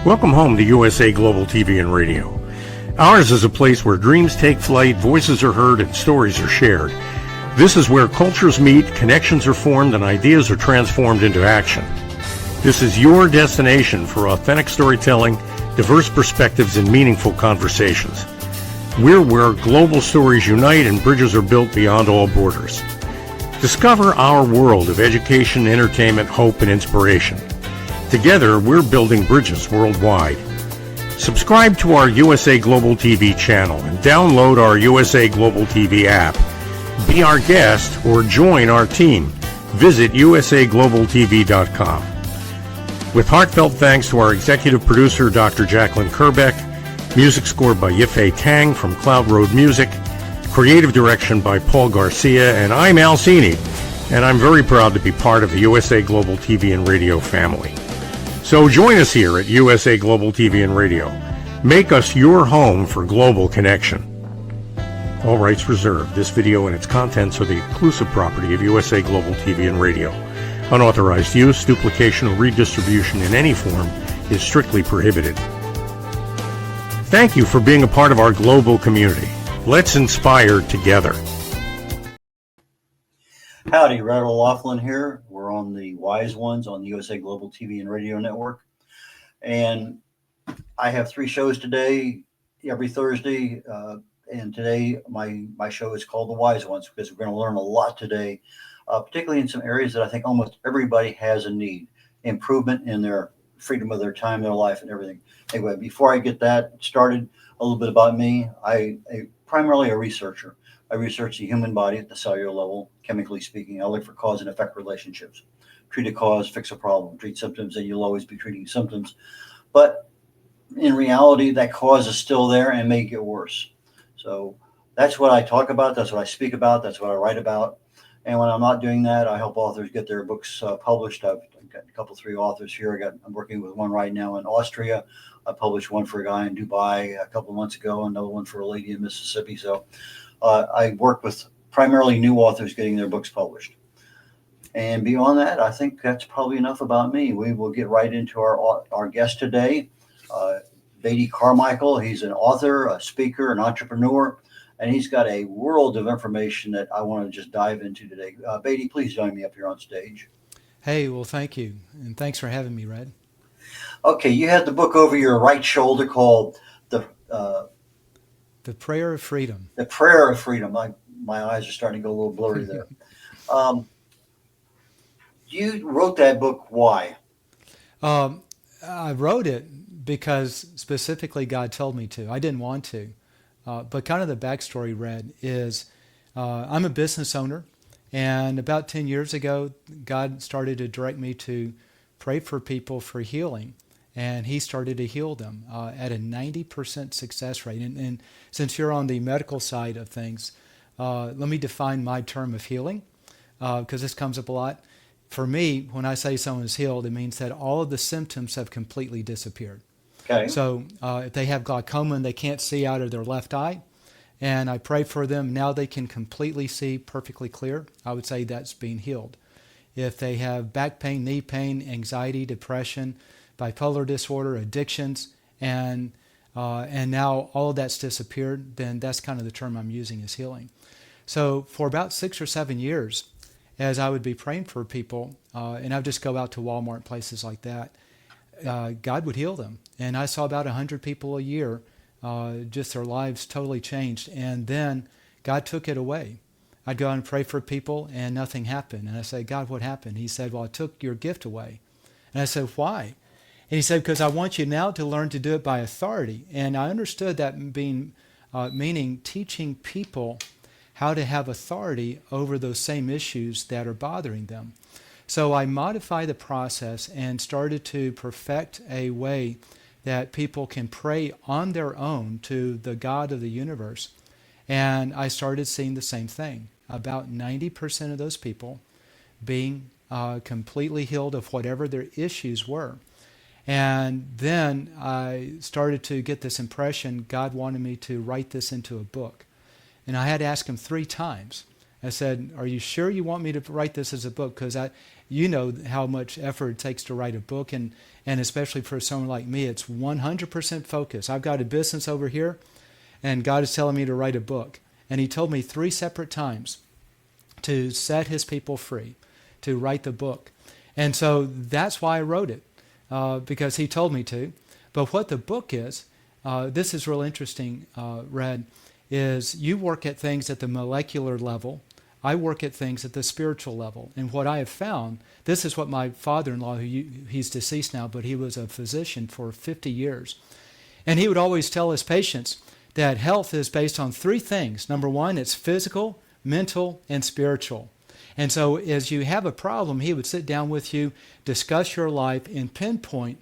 Welcome home to USA Global TV and Radio. Ours is a place where dreams take flight, voices are heard, and stories are shared. This is where cultures meet, connections are formed, and ideas are transformed into action. This is your destination for authentic storytelling, diverse perspectives, and meaningful conversations. We're where global stories unite and bridges are built beyond all borders. Discover our world of education, entertainment, hope, and inspiration. Together, we're building bridges worldwide. Subscribe to our USA Global TV channel and download our USA Global TV app. Be our guest or join our team. Visit usaglobaltv.com. With heartfelt thanks to our executive producer, Dr. Jacqueline Kerbeck, music scored by Yifei Tang from Cloud Road Music, creative direction by Paul Garcia, and I'm Alcini, and I'm very proud to be part of the USA Global TV and Radio family. So join us here at USA Global TV and Radio. Make us your home for global connection. All rights reserved. This video and its contents are the exclusive property of USA Global TV and Radio. Unauthorized use, duplication, or redistribution in any form is strictly prohibited. Thank you for being a part of our global community. Let's inspire together. Howdy, Red O'Loughlin here. We're on the Wise Ones on the USA Global TV and Radio Network. And I have 3 shows today, every Thursday. And today my show is called The Wise Ones because we're going to learn a lot today, particularly in some areas that I think almost everybody has a need. Improvement in their freedom of their time, their life, and everything. Anyway, before I get that started, a little bit about me. I'm primarily a researcher. I research the human body at the cellular level, chemically speaking. I look for cause and effect relationships. Treat a cause, fix a problem. Treat symptoms, and you'll always be treating symptoms. But in reality, that cause is still there and may get worse. So that's what I talk about. That's what I speak about. That's what I write about. And when I'm not doing that, I help authors get their books published. I've got a couple, 3 authors here. I'm working with one right now in Austria. I published one for a guy in Dubai a couple of months ago, another one for a lady in Mississippi. So I work with primarily new authors getting their books published. And beyond that, I think that's probably enough about me. We will get right into our guest today, Beatty Carmichael. He's an author, a speaker, an entrepreneur, and he's got a world of information that I want to just dive into today. Beatty, please join me up here on stage. Hey, well, thank you. And thanks for having me, Red. Okay, you had the book over your right shoulder called The Prayer of Freedom. The Prayer of Freedom. My eyes are starting to go a little blurry there. You wrote that book. Why? I wrote it because specifically God told me to. I didn't want to. But kind of the backstory, Red, is I'm a business owner. And about 10 years ago, God started to direct me to pray for people for healing. And he started to heal them at a 90% success rate. And since you're on the medical side of things, let me define my term of healing, because this comes up a lot. For me, when I say someone is healed, it means that all of the symptoms have completely disappeared. Okay. So if they have glaucoma and they can't see out of their left eye, and I pray for them, now they can completely see perfectly clear, I would say that's being healed. If they have back pain, knee pain, anxiety, depression, bipolar disorder, addictions, and now all of that's disappeared, then that's kind of the term I'm using is healing. So for about 6 or 7 years, as I would be praying for people, and I would just go out to Walmart, places like that, God would heal them. And I saw about 100 people a year, just their lives totally changed. And then God took it away. I'd go out and pray for people, and nothing happened. And I said, God, what happened? He said, well, I took your gift away. And I said, why? And he said, because I want you now to learn to do it by authority. And I understood that meaning teaching people how to have authority over those same issues that are bothering them. So I modified the process and started to perfect a way that people can pray on their own to the God of the universe. And I started seeing the same thing. About 90% of those people being completely healed of whatever their issues were. And then I started to get this impression God wanted me to write this into a book. And I had to ask him 3 times. I said, "Are you sure you want me to write this as a book? Because you know how much effort it takes to write a book, and especially for someone like me, it's 100% focus. I've got a business over here, and God is telling me to write a book." And he told me 3 separate times to set his people free, to write the book. And so that's why I wrote it, because he told me to. But what the book is, this is real interesting, Red, is you work at things at the molecular level. I work at things at the spiritual level. And what I have found, this is what my father-in-law, he's deceased now, but he was a physician for 50 years. And he would always tell his patients that health is based on 3 things. Number 1, it's physical, mental, and spiritual. And so as you have a problem, he would sit down with you, discuss your life, and pinpoint,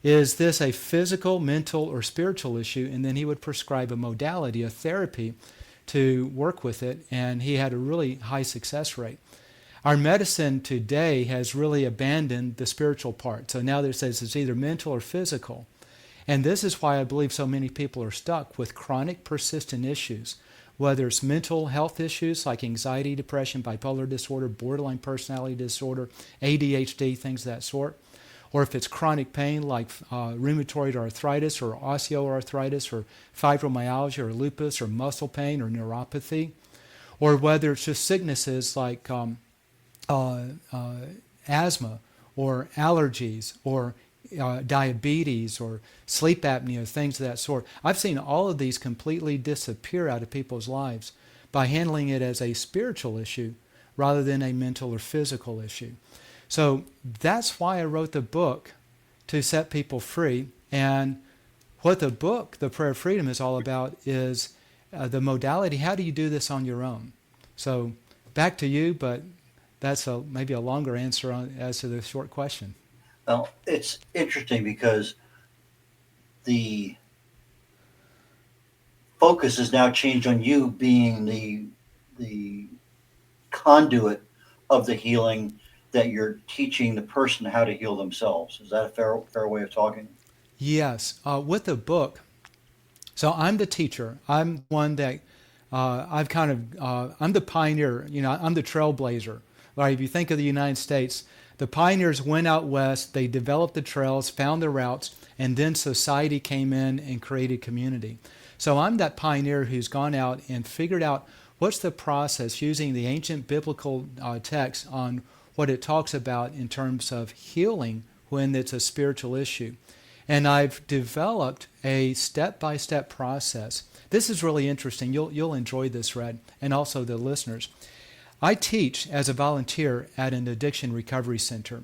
is this a physical, mental, or spiritual issue? And then he would prescribe a modality, a therapy, to work with it, and he had a really high success rate. Our medicine today has really abandoned the spiritual part. So now it says it's either mental or physical. And this is why I believe so many people are stuck with chronic, persistent issues, whether it's mental health issues like anxiety, depression, bipolar disorder, borderline personality disorder, ADHD, things of that sort, or if it's chronic pain like rheumatoid arthritis or osteoarthritis or fibromyalgia or lupus or muscle pain or neuropathy, or whether it's just sicknesses like asthma or allergies or diabetes or sleep apnea, things of that sort. I've seen all of these completely disappear out of people's lives by handling it as a spiritual issue rather than a mental or physical issue. So that's why I wrote the book, to set people free. And what the book, The Prayer of Freedom, is all about is the modality. How do you do this on your own? So back to you, but that's maybe a longer answer as to the short question. Well, it's interesting because the focus is now changed on you being the conduit of the healing, that you're teaching the person how to heal themselves. Is that a fair way of talking? Yes. With the book, so I'm the teacher. I'm one that I'm the pioneer. I'm the trailblazer. Right? If you think of the United States, the pioneers went out west, they developed the trails, found the routes, and then society came in and created community. So I'm that pioneer who's gone out and figured out what's the process using the ancient biblical text on what it talks about in terms of healing when it's a spiritual issue. And I've developed a step-by-step process. This is really interesting. You'll enjoy this, Red, and also the listeners. I teach as a volunteer at an addiction recovery center.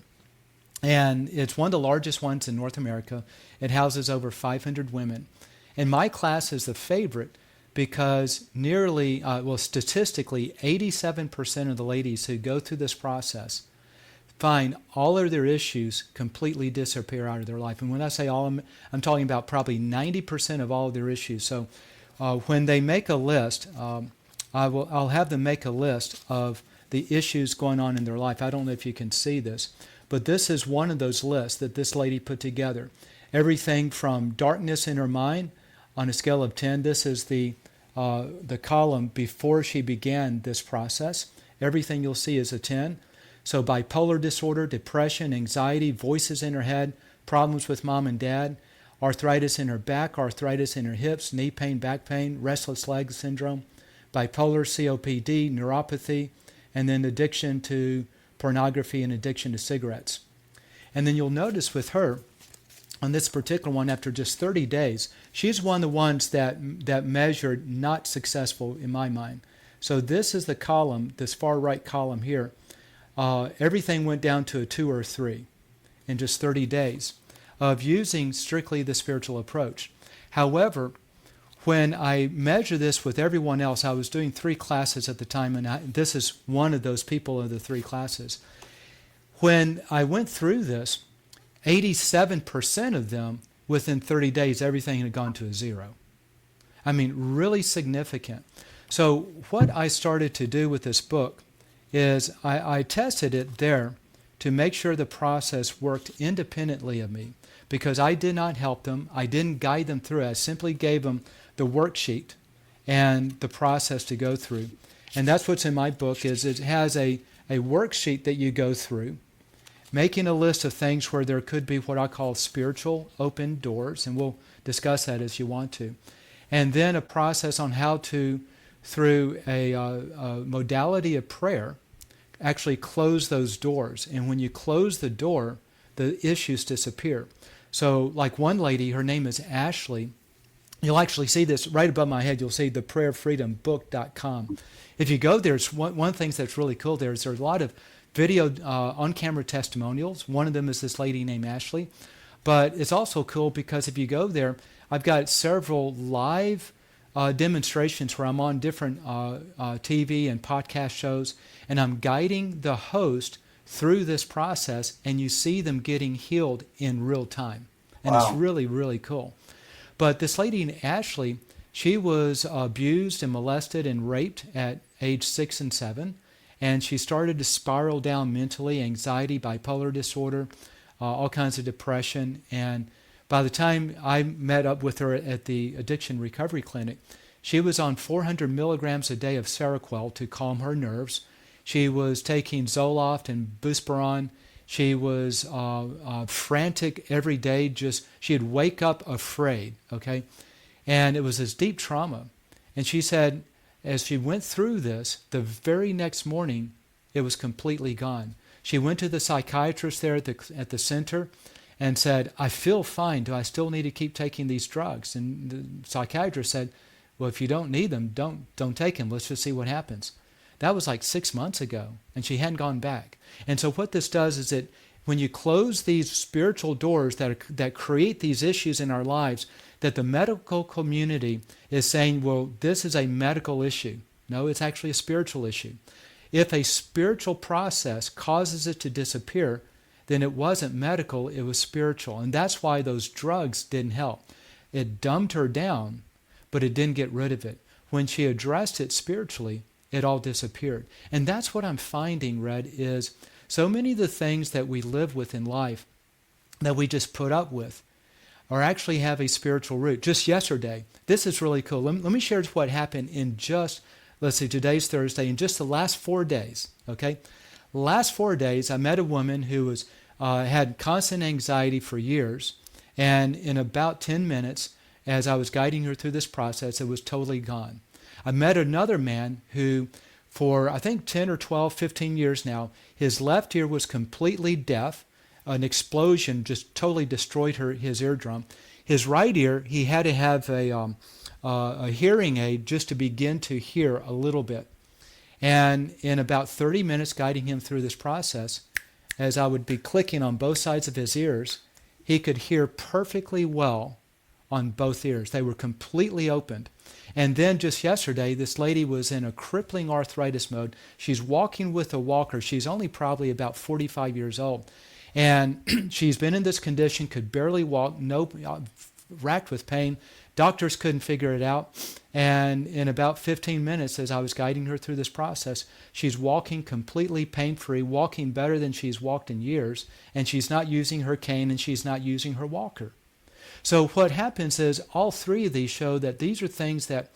And it's one of the largest ones in North America. It houses over 500 women. And my class is the favorite because statistically, 87% of the ladies who go through this process find all of their issues completely disappear out of their life. And when I say all, I'm talking about probably 90% of all of their issues. So when they make a list, I'll have them make a list of the issues going on in their life. I don't know if you can see this, but this is one of those lists that this lady put together. Everything from darkness in her mind on a scale of 10. This is the column before she began this process. Everything you'll see is a 10. So bipolar disorder, depression, anxiety, voices in her head, problems with mom and dad, arthritis in her back, arthritis in her hips, knee pain, back pain, restless leg syndrome, bipolar, COPD, neuropathy, and then addiction to pornography and addiction to cigarettes. And then you'll notice with her, on this particular one, after just 30 days, she's one of the ones that measured not successful in my mind. So this is the column, this far right column here. Everything went down to a 2 or a 3 in just 30 days of using strictly the spiritual approach. However, when I measure this with everyone else, I was doing 3 classes at the time, and this is one of those people of the 3 classes. When I went through this, 87% of them, within 30 days, everything had gone to a 0. I mean, really significant. So what I started to do with this book is I tested it there to make sure the process worked independently of me, because I did not help them. I didn't guide them through it. I simply gave them the worksheet and the process to go through. And that's what's in my book. Is it has a worksheet that you go through, making a list of things where there could be what I call spiritual open doors, and we'll discuss that as you want to. And then a process on how to, through a modality of prayer, actually close those doors. And when you close the door, the issues disappear. So like one lady, her name is Ashley. You'll actually see this right above my head. You'll see the prayerfreedombook.com. If you go there, it's one thing that's really cool there is there's a lot of video on-camera testimonials. One of them is this lady named Ashley. But it's also cool because if you go there, I've got several live demonstrations where I'm on different TV and podcast shows, and I'm guiding the host through this process, and you see them getting healed in real time. And Wow. It's really, really cool. But this lady, Ashley, she was abused and molested and raped at age 6 and 7, and she started to spiral down mentally, anxiety, bipolar disorder, all kinds of depression. And by the time I met up with her at the Addiction Recovery Clinic, she was on 400 milligrams a day of Seroquel to calm her nerves. She was taking Zoloft and Buspirone. She was frantic every day. She'd wake up afraid, okay? And it was this deep trauma. And she said, as she went through this, the very next morning, it was completely gone. She went to the psychiatrist there at the center and said, I feel fine. Do I still need to keep taking these drugs? And the psychiatrist said, well, if you don't need them, don't take them. Let's just see what happens. That was like 6 months ago, and she hadn't gone back. And so what this does is that when you close these spiritual doors that create these issues in our lives, that the medical community is saying, well, this is a medical issue. No, it's actually a spiritual issue. If a spiritual process causes it to disappear, then it wasn't medical, it was spiritual. And that's why those drugs didn't help. It dumbed her down, but it didn't get rid of it. When she addressed it spiritually, it all disappeared. And that's what I'm finding, Red, is so many of the things that we live with in life that we just put up with or actually have a spiritual root. Just yesterday, this is really cool. Let me share what happened in just, let's see, today's Thursday, in just the last 4 days, okay? Last 4 days, I met a woman who had constant anxiety for years, and in about 10 minutes, as I was guiding her through this process, it was totally gone. I met another man who, for I think 10 or 12, 15 years now, his left ear was completely deaf. An explosion just totally destroyed his eardrum. His right ear, he had to have a hearing aid just to begin to hear a little bit. And in about 30 minutes guiding him through this process, as I would be clicking on both sides of his ears, he could hear perfectly well on both ears. They were completely opened. And then just yesterday, this lady was in a crippling arthritis mode. She's walking with a walker. She's only probably about 45 years old. And she's been in this condition, could barely walk, racked with pain. Doctors couldn't figure it out. And in about 15 minutes, as I was guiding her through this process, she's walking completely pain-free, walking better than she's walked in years, and she's not using her cane and she's not using her walker. So what happens is all three of these show that these are things that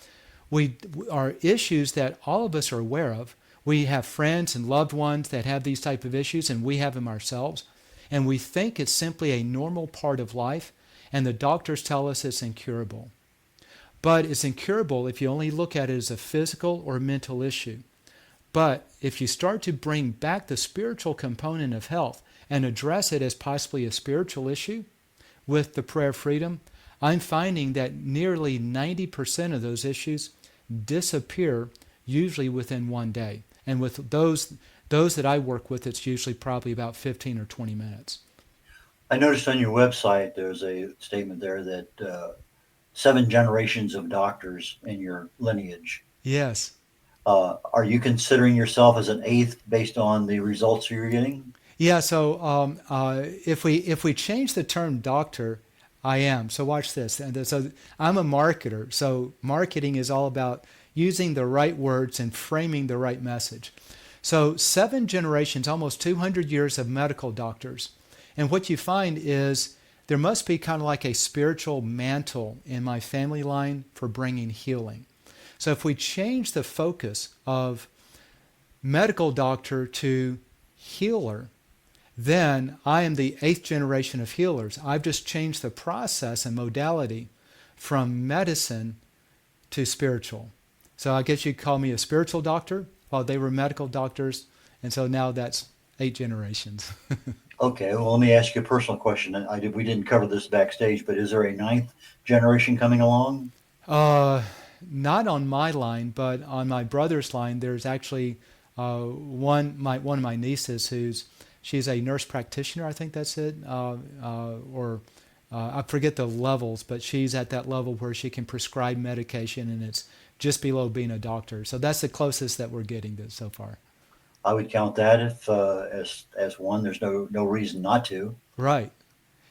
are issues that all of us are aware of. We have friends and loved ones that have these type of issues, and we have them ourselves. And we think it's simply a normal part of life, and the doctors tell us it's incurable. But it's incurable if you only look at it as a physical or mental issue. But if you start to bring back the spiritual component of health and address it as possibly a spiritual issue with the prayer of freedom, I'm finding that nearly 90% of those issues disappear usually within 1 day. And with those that I work with, it's usually probably about 15 or 20 minutes. I noticed on your website there's a statement there that 7 generations of doctors in your lineage. Yes. Are you considering yourself as an 8th based on the results you're getting? Yeah, so if we change the term doctor, I am. So watch this. And so I'm a marketer. So marketing is all about using the right words and framing the right message. So 7 generations, almost 200 years of medical doctors. And what you find is there must be kind of like a spiritual mantle in my family line for bringing healing. So if we change the focus of medical doctor to healer, then I am the 8th generation of healers. I've just changed the process and modality from medicine to spiritual. So I guess you'd call me a spiritual doctor while they were medical doctors. And so now that's 8 generations. Okay, well, let me ask you a personal question. We didn't cover this backstage, but is there a 9th generation coming along? Not on my line, but on my brother's line, there's actually one of my nieces she's a nurse practitioner, I think that's it, I forget the levels, but she's at that level where she can prescribe medication, and it's just below being a doctor. So that's the closest that we're getting to so far. I would count that as one. There's no reason not to. Right.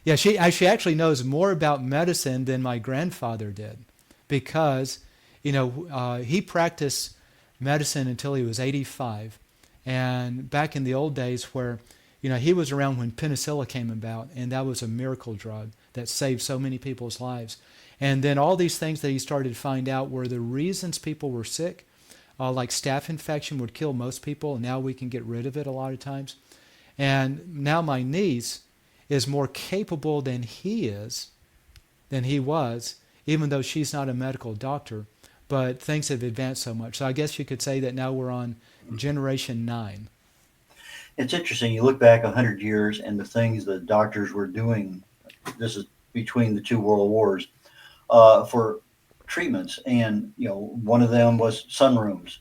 Yeah, she actually knows more about medicine than my grandfather did, because, he practiced medicine until he was 85. And back in the old days where, he was around when penicillin came about, and that was a miracle drug that saved so many people's lives. And then all these things that he started to find out were the reasons people were sick, like staph infection would kill most people, and now we can get rid of it a lot of times. And now my niece is more capable than he was, even though she's not a medical doctor, but things have advanced so much. So I guess you could say that now we're on generation 9. It's interesting. You look back 100 years and the things the doctors were doing. This is between the 2 world wars for treatments, and one of them was sunrooms,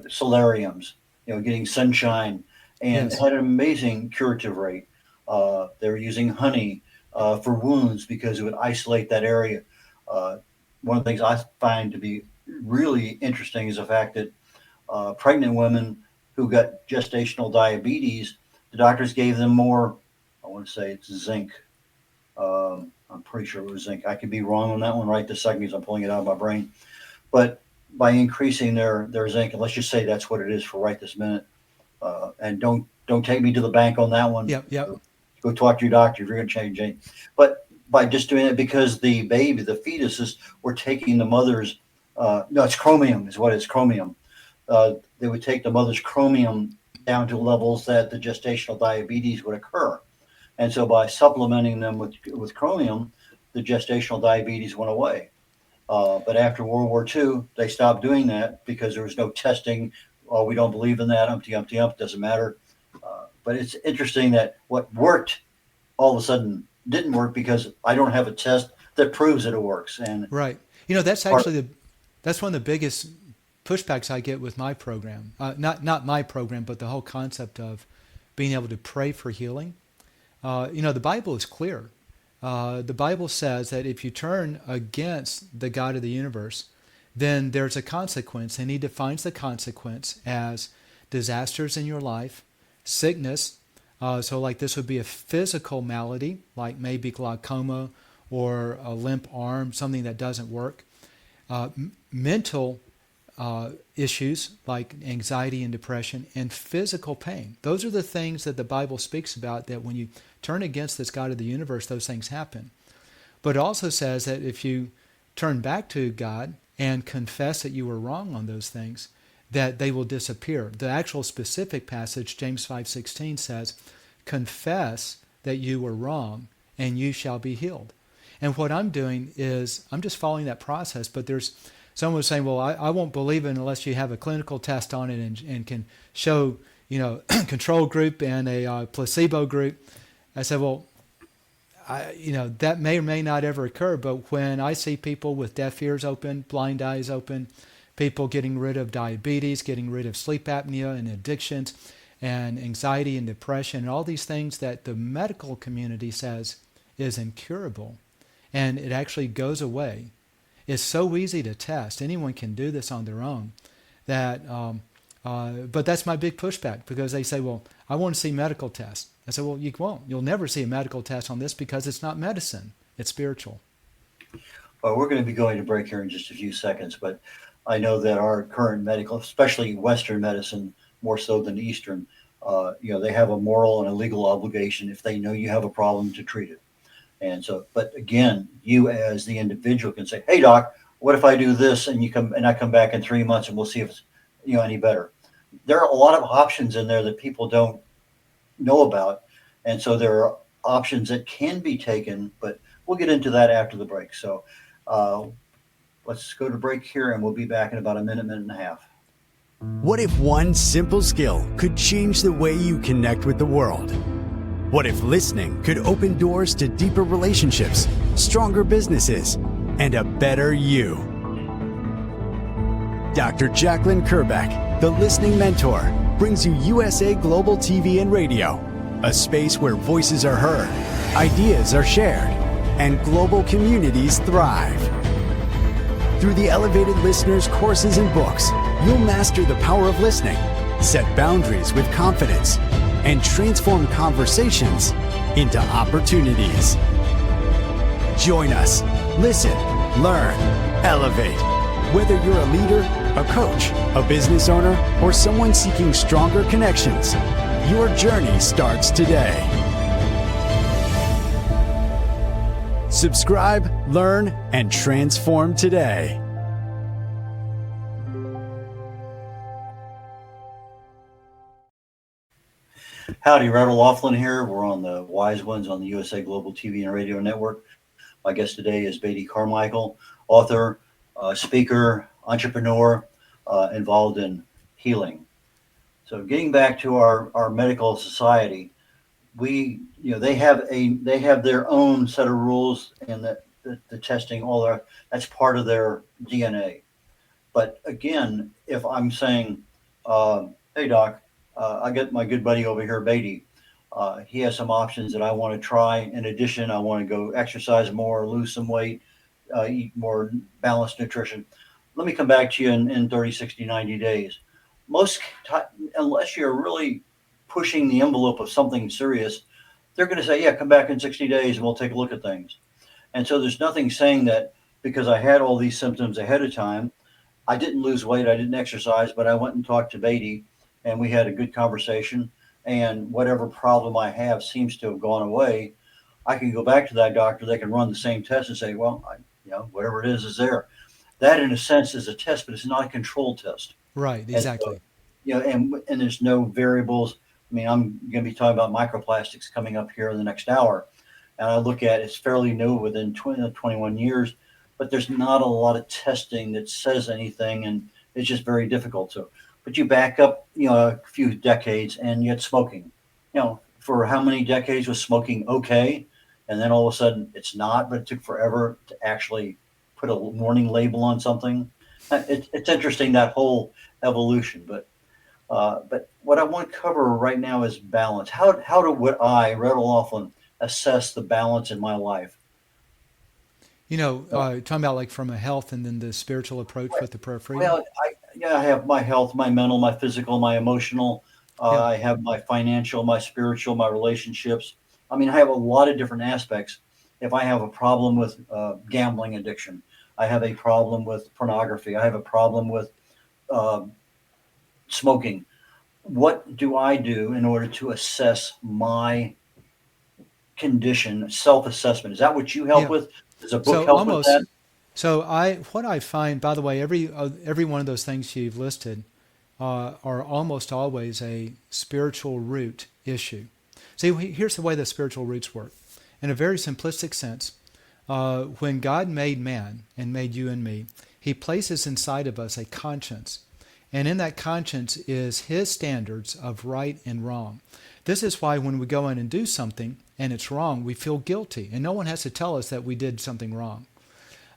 solariums, getting sunshine, and Yes. had an amazing curative rate. They were using honey for wounds because it would isolate that area. One of the things I find to be really interesting is the fact that pregnant women who got gestational diabetes, the doctors gave them more, I want to say it's zinc. I'm pretty sure it was zinc. I could be wrong on that one right this second because I'm pulling it out of my brain. But by increasing their zinc, and let's just say that's what it is for right this minute, and don't take me to the bank on that one. Yep. Go talk to your doctor if you're going to change anything. But by just doing it, because the baby, the fetuses, were taking the mother's, no, it's chromium is what it's chromium. They would take the mother's chromium down to levels that the gestational diabetes would occur. And so by supplementing them with chromium, the gestational diabetes went away. But after World War II, they stopped doing that because there was no testing. Oh, we don't believe in that. Umpty, doesn't matter. But it's interesting that what worked all of a sudden didn't work because I don't have a test that proves that it works. And Right. That's actually that's one of the biggest pushbacks I get with my program. Not my program, but the whole concept of being able to pray for healing. The Bible is clear. The Bible says that if you turn against the God of the universe, then there's a consequence, and he defines the consequence as disasters in your life, sickness. So like this would be a physical malady, like maybe glaucoma or a limp arm, something that doesn't work. Mental issues like anxiety and depression, and physical pain. Those are the things that the Bible speaks about, that when you turn against this God of the universe, those things happen. But it also says that if you turn back to God and confess that you were wrong on those things, that they will disappear. The actual specific passage, James 5:16, says, confess that you were wrong and you shall be healed. And what I'm doing is I'm just following that process, but someone was saying, well, I won't believe it unless you have a clinical test on it and can show, control group and a placebo group. I said, well, that may or may not ever occur, but when I see people with deaf ears open, blind eyes open, people getting rid of diabetes, getting rid of sleep apnea and addictions and anxiety and depression and all these things that the medical community says is incurable, and it actually goes away. It's so easy to test. Anyone can do this on their own. But that's my big pushback, because they say, well, I want to see medical tests. I said, well, you won't. You'll never see a medical test on this because it's not medicine. It's spiritual. Well, we're going to be going to break here in just a few seconds, but I know that our current medical, especially Western medicine, more so than Eastern, they have a moral and a legal obligation if they know you have a problem to treat it. And so, but again, you as the individual can say, hey, doc, what if I do this and I come back in 3 months and we'll see if it's any better. There are a lot of options in there that people don't know about, and so there are options that can be taken, but we'll get into that after the break. So uh, let's go to break here, and we'll be back in about a minute and a half. What if one simple skill could change the way you connect with the world? What if listening could open doors to deeper relationships, stronger businesses, and a better you? Dr. Jacqueline Kerbeck, the Listening Mentor, brings you USA Global TV and Radio, a space where voices are heard, ideas are shared, and global communities thrive. Through the elevated listeners' courses and books, you'll master the power of listening, set boundaries with confidence, and transform conversations into opportunities. Join us. Listen, learn, elevate. Whether you're a leader, a coach, a business owner, or someone seeking stronger connections, your journey starts today. Subscribe, learn, and transform today. Howdy, Reverend Laughlin here. We're on the Wise Ones on the USA Global TV and Radio Network. My guest today is Beatty Carmichael, author, speaker, entrepreneur, involved in healing. So getting back to our medical society, they have their own set of rules, and the testing, that's part of their DNA. But again, if I'm saying, hey doc, I got my good buddy over here, Beatty. He has some options that I want to try. In addition, I want to go exercise more, lose some weight, eat more balanced nutrition. Let me come back to you in 30, 60, 90 days. Unless you're really pushing the envelope of something serious, they're going to say, yeah, come back in 60 days and we'll take a look at things. And so there's nothing saying that because I had all these symptoms ahead of time, I didn't lose weight, I didn't exercise, but I went and talked to Beatty and we had a good conversation, and whatever problem I have seems to have gone away. I can go back to that doctor. They can run the same test and say, well, whatever it is there. That in a sense is a test, but it's not a controlled test. Right, exactly. And there's no variables. I mean, I'm going to be talking about microplastics coming up here in the next hour. And I look at it's fairly new within 21 years, but there's not a lot of testing that says anything, and it's just very difficult to. But you back up, a few decades, and yet smoking. For how many decades was smoking okay? And then all of a sudden it's not, but it took forever to actually put a warning label on something. It's interesting, that whole evolution. But what I want to cover right now is balance. Would I, Red Laughlin, assess the balance in my life? Talking about like from a health and then the spiritual approach with the prayer freedom. Well, I have my health, my mental, my physical, my emotional. I have my financial, my spiritual, my relationships. I mean, I have a lot of different aspects. If I have a problem with gambling addiction, I have a problem with pornography, I have a problem with smoking. What do I do in order to assess my condition, self-assessment? Is that what you help with? Does a book help with that? So what I find, by the way, every one of those things you've listed are almost always a spiritual root issue. See, here's the way the spiritual roots work. In a very simplistic sense, when God made man and made you and me, he places inside of us a conscience. And in that conscience is his standards of right and wrong. This is why when we go in and do something and it's wrong, we feel guilty. And no one has to tell us that we did something wrong.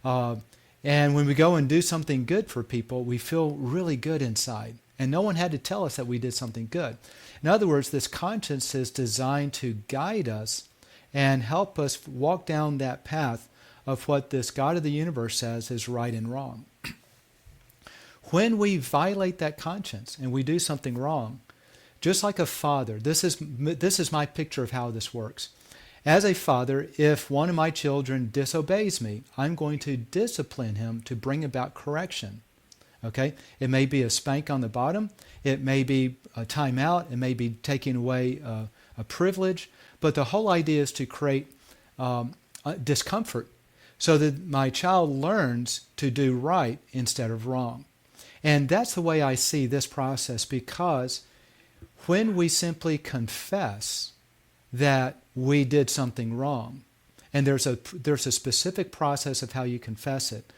And when we go and do something good for people, we feel really good inside. And no one had to tell us that we did something good. In other words, this conscience is designed to guide us and help us walk down that path of what this God of the universe says is right and wrong. When we violate that conscience and we do something wrong, just like a father, this is my picture of how this works. As a father, if one of my children disobeys me, I'm going to discipline him to bring about correction. Okay? It may be a spank on the bottom. It may be a timeout. It may be taking away a privilege. But the whole idea is to create discomfort so that my child learns to do right instead of wrong. And that's the way I see this process, because when we simply confess that we did something wrong, and there's a specific process of how you confess it.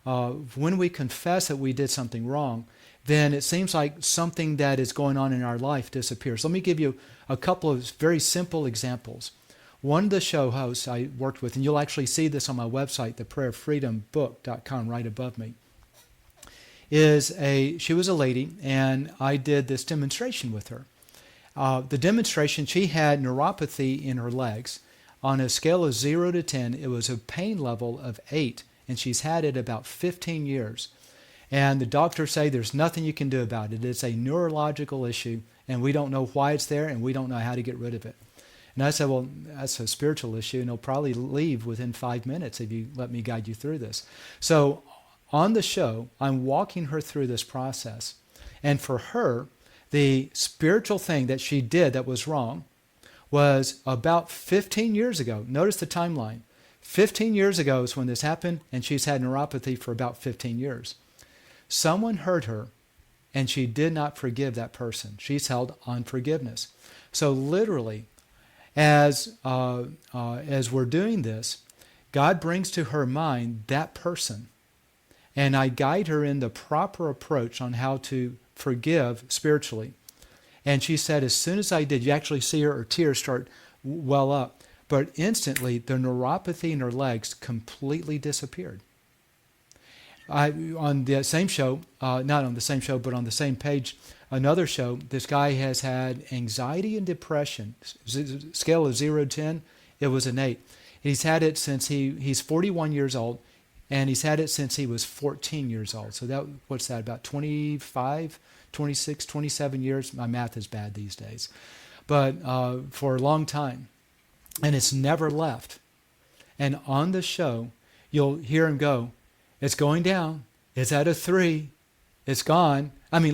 When we confess that we did something wrong, then it seems like something that is going on in our life disappears. Let me give you a couple of very simple examples. One of the show hosts I worked with, and you'll actually see this on my website, theprayerfreedombook.com, right above me, she was a lady, and I did this demonstration with her. The demonstration, she had neuropathy in her legs. On a scale of 0 to 10, it was a pain level of 8, and she's had it about 15 years. And the doctors say there's nothing you can do about it. It's a neurological issue, and we don't know why it's there, and we don't know how to get rid of it. And I said, well, that's a spiritual issue, and it'll probably leave within 5 minutes if you let me guide you through this. So on the show, I'm walking her through this process. And for her, the spiritual thing that she did that was wrong was about 15 years ago. Notice the timeline. 15 years ago is when this happened, and she's had neuropathy for about 15 years. Someone hurt her, and she did not forgive that person. She's held unforgiveness. So literally, as we're doing this, God brings to her mind that person, and I guide her in the proper approach on how to forgive spiritually. And she said, as soon as I did, you actually see her tears start well up, but instantly the neuropathy in her legs completely disappeared. On the same show, not on the same show, but on the same page, another show, this guy has had anxiety and depression. Scale of 0 to 10, it was an 8. He's had it since he's 41 years old, and he's had it since he was 14 years old. So what's that, about 25, 26, 27 years? My math is bad these days. But for a long time. And it's never left. And on the show, you'll hear him go, it's going down. It's at a 3. It's gone. I mean,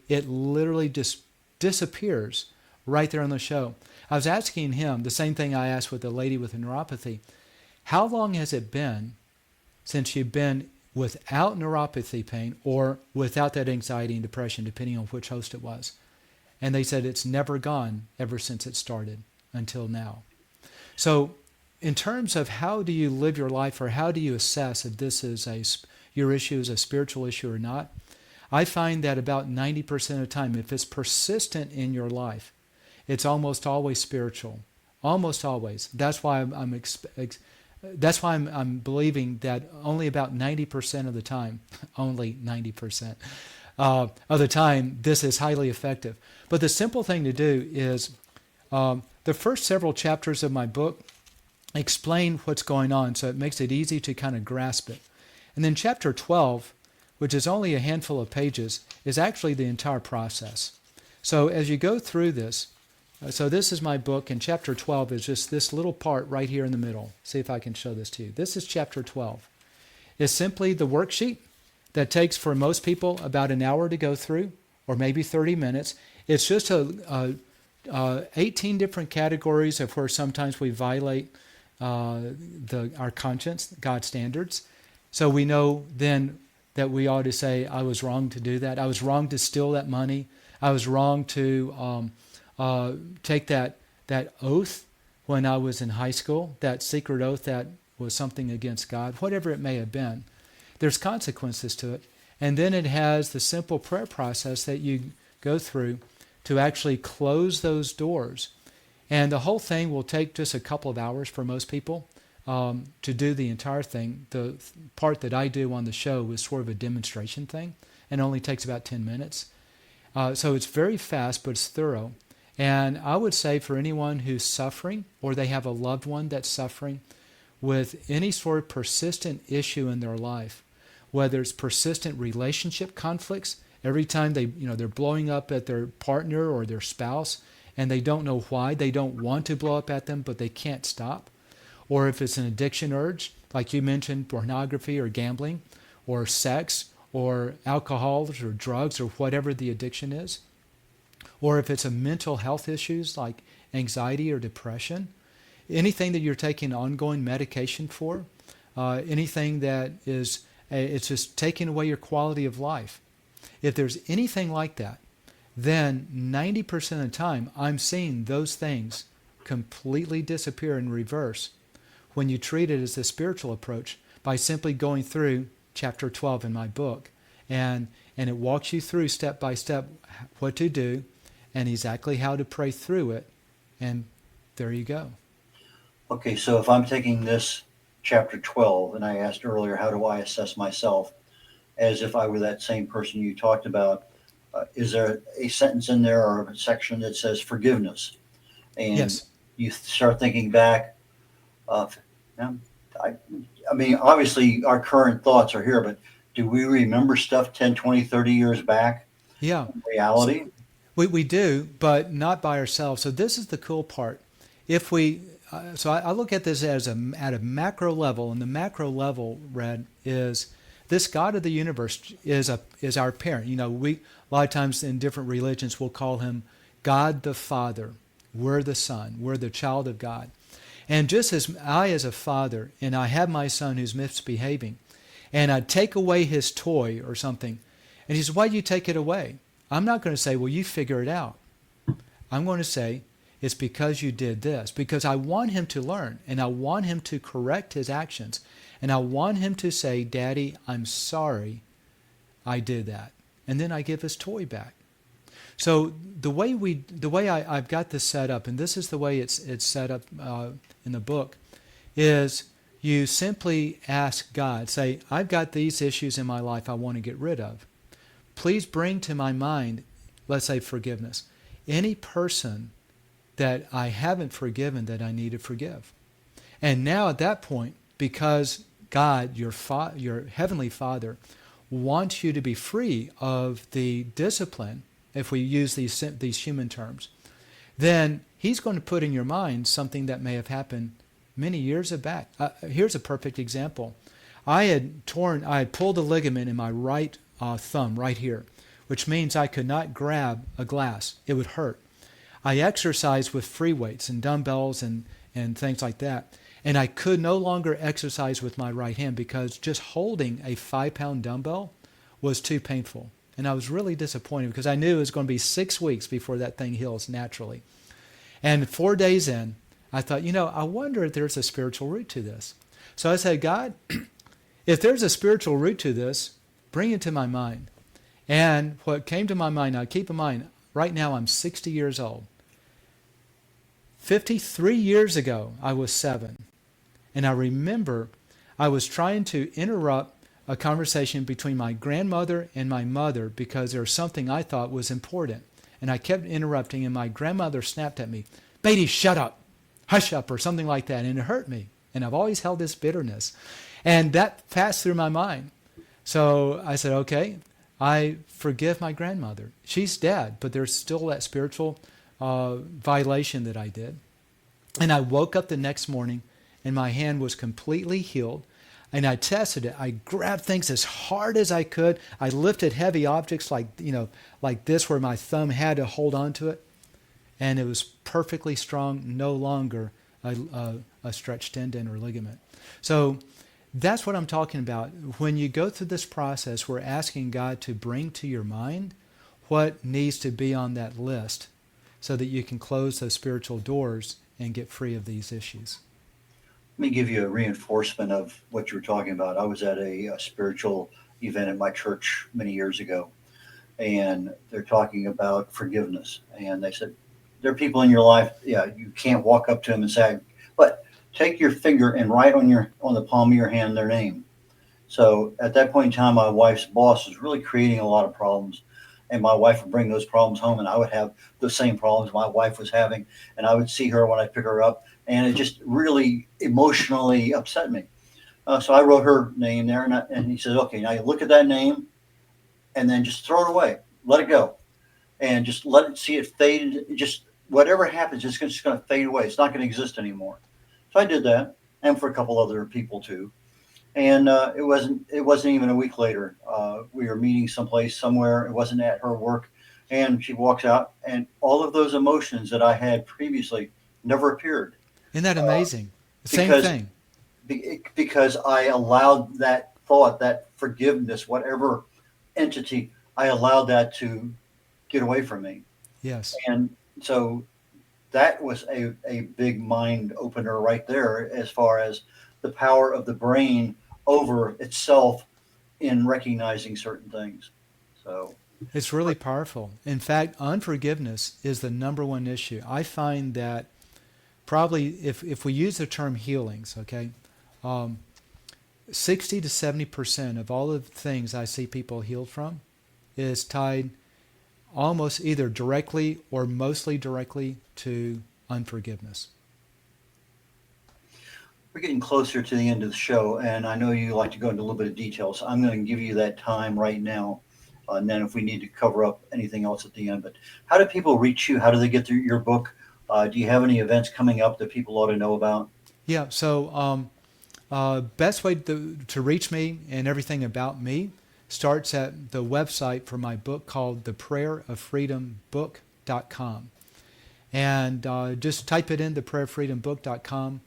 it literally just disappears right there on the show. I was asking him the same thing I asked with the lady with the neuropathy. How long has it been since you've been without neuropathy pain or without that anxiety and depression, depending on which host it was? And they said it's never gone ever since it started until now. So in terms of how do you live your life, or how do you assess if this is your issue is a spiritual issue or not, I find that about 90% of the time, if it's persistent in your life, it's almost always spiritual. Almost always. That's why I'm believing that only about 90% of the time, only 90% of the time, this is highly effective. But the simple thing to do is the first several chapters of my book explain what's going on, so it makes it easy to kind of grasp it. And then chapter 12, which is only a handful of pages, is actually the entire process. So as you go through this, so this is my book, and chapter 12 is just this little part right here in the middle. See if I can show this to you. This is chapter 12. It's simply the worksheet that takes for most people about an hour to go through, or maybe 30 minutes. It's just 18 different categories of where sometimes we violate our conscience, God's standards. So we know then that we ought to say, I was wrong to do that. I was wrong to steal that money. I was wrong to take that oath when I was in high school, that secret oath that was something against God, whatever it may have been. There's consequences to it. And then it has the simple prayer process that you go through to actually close those doors. And the whole thing will take just a couple of hours for most people to do the entire thing. The part that I do on the show is sort of a demonstration thing, and only takes about 10 minutes. So it's very fast, but it's thorough. And I would say for anyone who's suffering, or they have a loved one that's suffering with any sort of persistent issue in their life, whether it's persistent relationship conflicts, every time they're blowing up at their partner or their spouse, and they don't know why, they don't want to blow up at them, but they can't stop. Or if it's an addiction urge, like you mentioned, pornography or gambling, or sex, or alcohol or drugs, or whatever the addiction is. Or if it's a mental health issues like anxiety or depression, anything that you're taking ongoing medication for, anything that is, it's just taking away your quality of life. If there's anything like that, then 90% of the time I'm seeing those things completely disappear in reverse when you treat it as a spiritual approach by simply going through chapter 12 in my book. And it walks you through step by step what to do and exactly how to pray through it. And there you go. Okay, so if I'm taking this chapter 12, and I asked earlier, how do I assess myself as if I were that same person you talked about, is there a sentence in there or a section that says forgiveness? And Yes. you start thinking back, I mean, obviously our current thoughts are here, but do we remember stuff 10, 20, 30 years back Yeah. in reality? We do, but not by ourselves. So this is the cool part. If we, so I look at this as at a macro level, and the macro level, Red, is this God of the universe is our parent. You know, a lot of times in different religions we'll call him God the Father. We're the Son. We're the child of God. And just as I, as a father, and I have my son who's misbehaving, and I take away his toy or something, and he says, "Why do you take it away?" I'm not going to say, "Well, you figure it out." I'm going to say, "It's because you did this." Because I want him to learn, and I want him to correct his actions, and I want him to say, "Daddy, I'm sorry I did that." And then I give his toy back. So the way I've got this set up, and this is the way it's set up in the book, is you simply ask God, say, "I've got these issues in my life I want to get rid of. Please bring to my mind," let's say forgiveness, "any person that I haven't forgiven that I need to forgive." And now at that point, because God, your Heavenly Father, wants you to be free of the discipline, if we use these human terms, then He's going to put in your mind something that may have happened many years back. Here's a perfect example. I had pulled a ligament in my right thumb right here, which means I could not grab a glass. It would hurt. I exercised with free weights and dumbbells and things like that, and I could no longer exercise with my right hand because just holding a 5-pound dumbbell was too painful. And I was really disappointed because I knew it was going to be 6 weeks before that thing heals naturally. And 4 days in, I thought, I wonder if there's a spiritual root to this. So I said, "God, if there's a spiritual root to this, bring it to my mind." And what came to my mind, now keep in mind, right now I'm 60 years old. 53 years ago, I was 7. And I remember I was trying to interrupt a conversation between my grandmother and my mother because there was something I thought was important. And I kept interrupting, and my grandmother snapped at me, "Beatty, shut up, hush up," or something like that. And it hurt me. And I've always held this bitterness. And that passed through my mind. So I said, okay, I forgive my grandmother. She's dead, but there's still that spiritual violation that I did. And I woke up the next morning, and my hand was completely healed. And I tested it. I grabbed things as hard as I could. I lifted heavy objects like this where my thumb had to hold on to it. And it was perfectly strong, no longer a stretched tendon or ligament. So that's what I'm talking about. When you go through this process, we're asking God to bring to your mind what needs to be on that list so that you can close those spiritual doors and get free of these issues. Let me give you a reinforcement of what you were talking about. I was at a spiritual event at my church many years ago, and they're talking about forgiveness. And they said, there are people in your life, you can't walk up to them and say, but take your finger and write on the palm of your hand their name. So at that point in time, my wife's boss was really creating a lot of problems. And my wife would bring those problems home, and I would have the same problems my wife was having. And I would see her when I pick her up, and it just really emotionally upset me. So I wrote her name there, and he said, "Okay, now you look at that name, and then just throw it away, let it go, and just let it see it fade. Just whatever happens, it's just going to fade away. It's not going to exist anymore." So I did that, and for a couple other people too. And it wasn't even a week later. We were meeting somewhere. It wasn't at her work. And she walks out, and all of those emotions that I had previously never appeared. Isn't that amazing? Same because thing. because I allowed that thought, that forgiveness, whatever entity, I allowed that to get away from me. Yes. And so that was a big mind opener right there, as far as the power of the brain over itself in recognizing certain things. So It's really powerful. In fact, unforgiveness is the number one issue. I find that probably if we use the term healings, okay, 60 to 70% of all the things I see people healed from is tied almost either directly or mostly directly to unforgiveness. we're getting closer to the end of the show, and I know you like to go into a little bit of detail, so I'm going to give you that time right now. And then if we need to cover up anything else at the end. But how do people reach you? How do they get through your book? Do you have any events coming up that people ought to know about? Yeah, so best way to reach me and everything about me starts at the website for my book called theprayeroffreedombook.com. And just type it in, theprayeroffreedombook.com.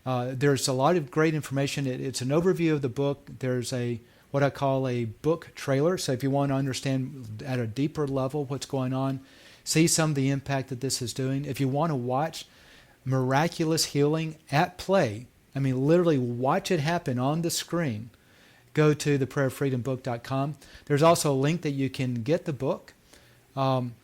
There's a lot of great information. It's an overview of the book. There's what I call a book trailer. So if you want to understand at a deeper level what's going on, see some of the impact that this is doing. If you want to watch miraculous healing at play, I mean literally watch it happen on the screen, go to theprayeroffreedombook.com. There's also a link that you can get the book. And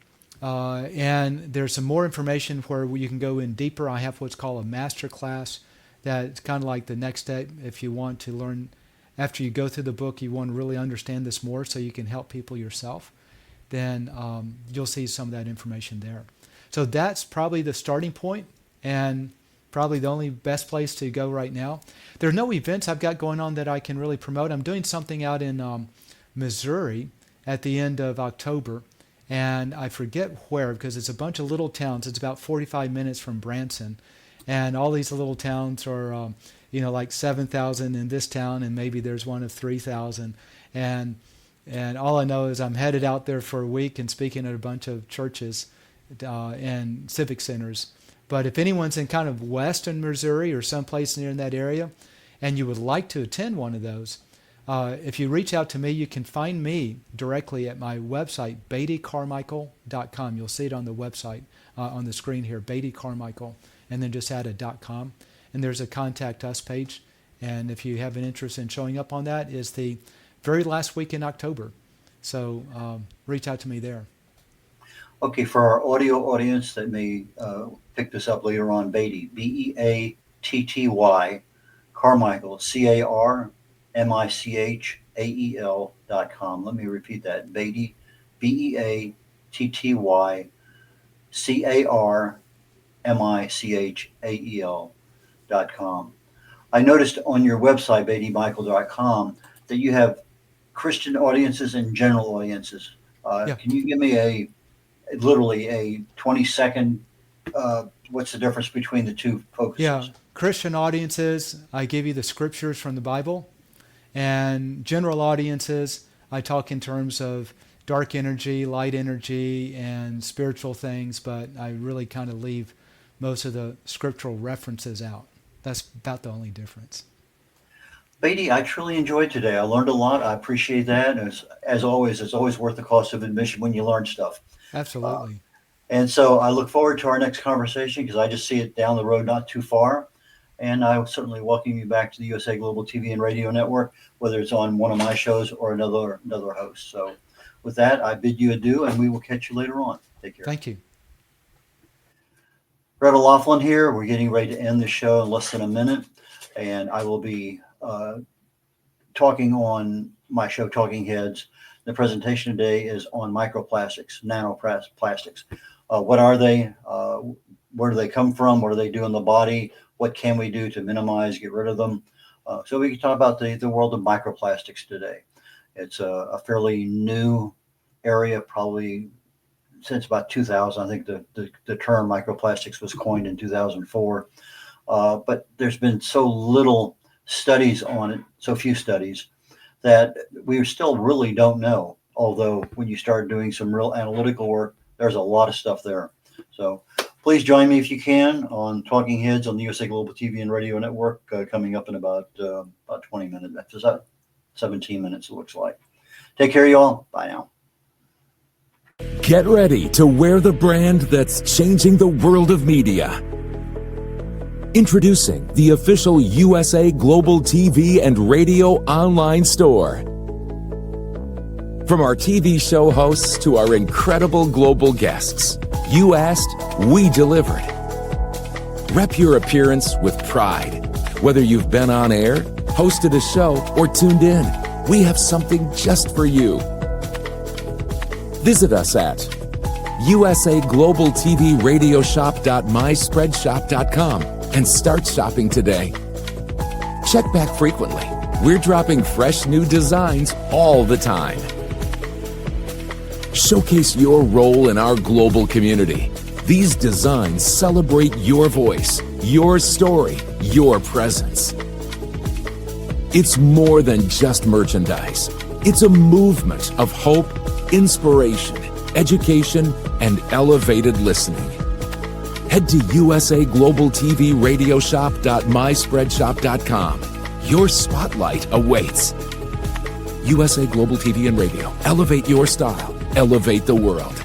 there's some more information where you can go in deeper. I have what's called a master class that's kind of like the next step if you want to learn. After you go through the book, you want to really understand this more so you can help people yourself, then you'll see some of that information there. So that's probably the starting point and probably the only best place to go right now. There are no events I've got going on that I can really promote. I'm doing something out in Missouri at the end of October, and I forget where because it's a bunch of little towns. It's about 45 minutes from Branson, and all these little towns are like 7,000 in this town, and maybe there's one of 3,000. And all I know is I'm headed out there for a week and speaking at a bunch of churches and civic centers. But if anyone's in kind of western Missouri or someplace near in that area, and you would like to attend one of those, if you reach out to me, you can find me directly at my website, BeattyCarmichael.com. You'll see it on the website on the screen here, Beatty Carmichael, and then just add a .com. And there's a Contact Us page. And if you have an interest in showing up on that, is the very last week in October. So reach out to me there. Okay, for our audio audience that may pick this up later on, Beatty, Beatty, Carmichael, Carmichael.com. Let me repeat that. Beatty, BeattyCarmichael.com. I noticed on your website, BeattyMichael.com, that you have Christian audiences and general audiences. Yeah. Can you give me literally a 20-second, what's the difference between the two focuses? Yeah, Christian audiences, I give you the scriptures from the Bible. And general audiences, I talk in terms of dark energy, light energy, and spiritual things, but I really kind of leave most of the scriptural references out. That's about the only difference. Beatty, I truly enjoyed today. I learned a lot. I appreciate that. And as always, it's always worth the cost of admission when you learn stuff. Absolutely. And so I look forward to our next conversation because I just see it down the road not too far. And I certainly welcome you back to the USA Global TV and Radio Network, whether it's on one of my shows or another host. So with that, I bid you adieu, and we will catch you later on. Take care. Thank you. Brett O'Loughlin here. We're getting ready to end the show in less than a minute. And I will be talking on my show, Talking Heads. The presentation today is on microplastics, nanoplastics. What are they? Where do they come from? What do they do in the body? What can we do to minimize, get rid of them? So we can talk about the world of microplastics today. It's a fairly new area, probably since about 2000. I think the term microplastics was coined in 2004. But there's been so little studies on it, so few studies, that we still really don't know. Although when you start doing some real analytical work, there's a lot of stuff there. So Please join me if you can on Talking Heads on the USA Global TV and Radio Network coming up in about 20 minutes. After that, 17 minutes, it looks like. Take care, y'all. Bye now. Get ready to wear the brand that's changing the world of media. Introducing the official USA Global TV and Radio online store. From our TV show hosts to our incredible global guests, you asked, we delivered. Rep your appearance with pride. Whether you've been on air, hosted a show, or tuned in, we have something just for you. Visit us at usaglobaltvradioshoп.myspreadshop.com and start shopping today. Check back frequently. We're dropping fresh new designs all the time. Showcase your role in our global community. These designs celebrate your voice, your story, your presence. It's more than just merchandise. It's a movement of hope, inspiration, education, and elevated listening. Head to usaglobaltvradioshoп.myspreadshop.com. Your spotlight awaits. USA Global TV and Radio. Elevate your style. Elevate the world.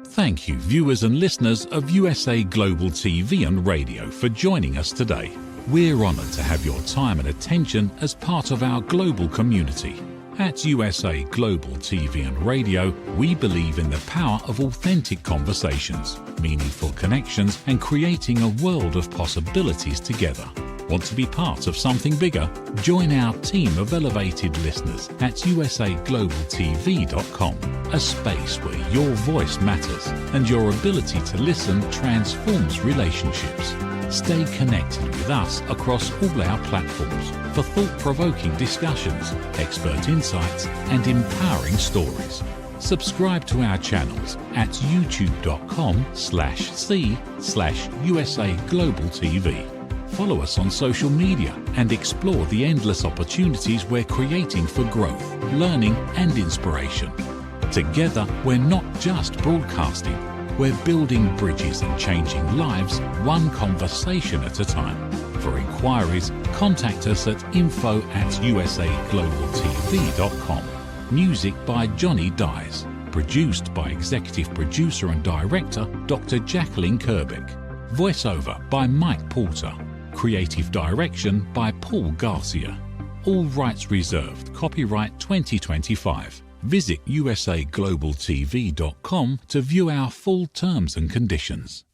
Thank you, viewers and listeners of USA Global TV and Radio, for joining us today. We're honoured to have your time and attention as part of our global community. At USA Global TV and Radio, we believe in the power of authentic conversations, meaningful connections, and creating a world of possibilities together. Want to be part of something bigger? Join our team of elevated listeners at usaglobaltv.com, a space where your voice matters and your ability to listen transforms relationships. Stay connected with us across all our platforms for thought-provoking discussions, expert insights, and empowering stories. Subscribe to our channels at youtube.com/c/USA Global TV. Follow us on social media and explore the endless opportunities we're creating for growth, learning, and inspiration. Together, we're not just broadcasting. We're building bridges and changing lives, one conversation at a time. For inquiries, contact us at info@usaglobaltv.com. Music by Johnny Dyes. Produced by Executive Producer and Director Dr. Jacqueline Kerbeck. Voiceover by Mike Porter. Creative Direction by Paul Garcia. All rights reserved. Copyright 2025. Visit usaglobaltv.com to view our full terms and conditions.